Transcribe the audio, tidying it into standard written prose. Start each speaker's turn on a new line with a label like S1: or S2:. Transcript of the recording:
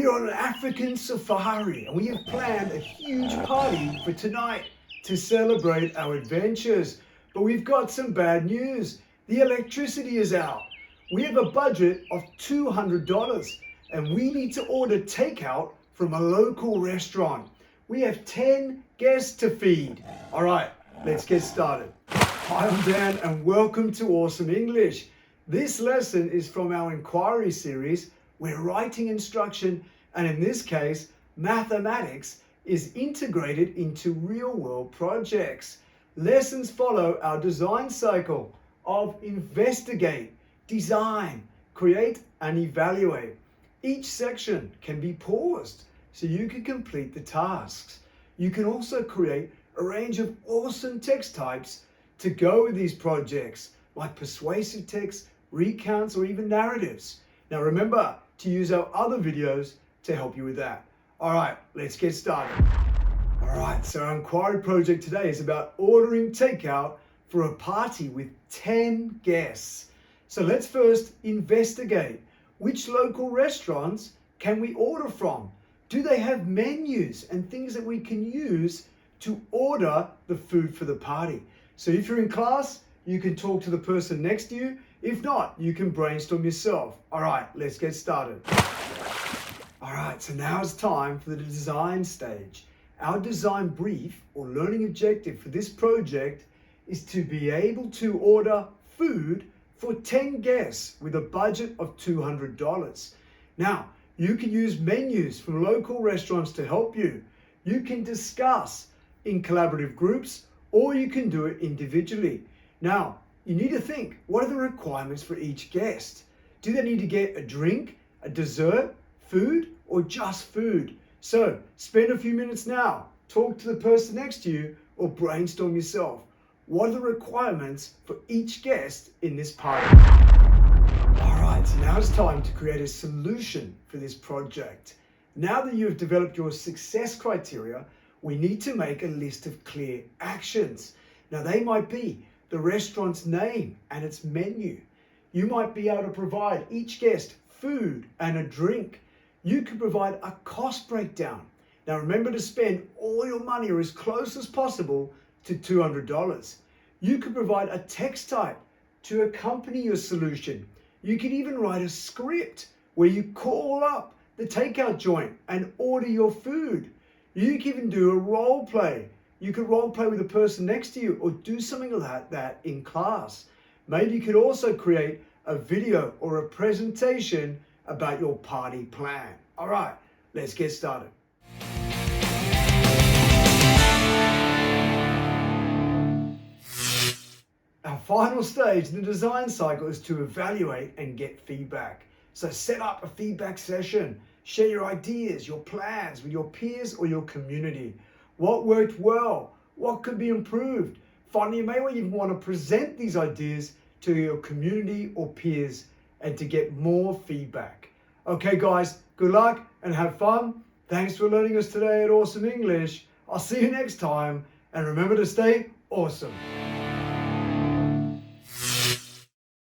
S1: We are on an African safari and we have planned a huge party for tonight to celebrate our adventures. But we've got some bad news. The electricity is out. We have a budget of $200 and we need to order takeout from a local restaurant. We have 10 guests to feed. All right, let's get started. Hi, I'm Dan and welcome to Awesome English. This lesson is from our inquiry series where writing instruction, and in this case, mathematics, is integrated into real-world projects. Lessons follow our design cycle of investigate, design, create, and evaluate. Each section can be paused so you can complete the tasks. You can also create a range of awesome text types to go with these projects, like persuasive text, recounts, or even narratives. Now remember to use our other videos to help you with that. All right, let's get started. All right, so our inquiry project today is about ordering takeout for a party with 10 guests. So let's first investigate. Which local restaurants can we order from? Do they have menus and things that we can use to order the food for the party? So if you're in class, you can talk to the person next to you. If not, you can brainstorm yourself. All right, let's get started. All right, so now it's time for the design stage. Our design brief or learning objective for this project is to be able to order food for 10 guests with a budget of $200. Now, you can use menus from local restaurants to help you. You can discuss in collaborative groups or you can do it individually. Now, you need to think, what are the requirements for each guest? Do they need to get a drink, a dessert, food, or just food? So spend a few minutes now, talk to the person next to you or brainstorm yourself. What are the requirements for each guest in this party? All right, so now it's time to create a solution for this project. Now that you have developed your success criteria, we need to make a list of clear actions. Now they might be the restaurant's name and its menu. You might be able to provide each guest food and a drink. You could provide a cost breakdown. Now remember to spend all your money or as close as possible to $200. You could provide a text type to accompany your solution. You could even write a script where you call up the takeout joint and order your food. You can even do a role play. You could role play with the person next to you or do something like that in class. Maybe you could also create a video or a presentation about your party plan. All right, let's get started. Our final stage in the design cycle is to evaluate and get feedback. So set up a feedback session. Share your ideas, your plans with your peers or your community. What worked well? What could be improved? Finally, you may even want to present these ideas to your community or peers and to get more feedback. Okay guys, good luck and have fun. Thanks for learning us today at Awesome English. I'll see you next time and remember to stay awesome.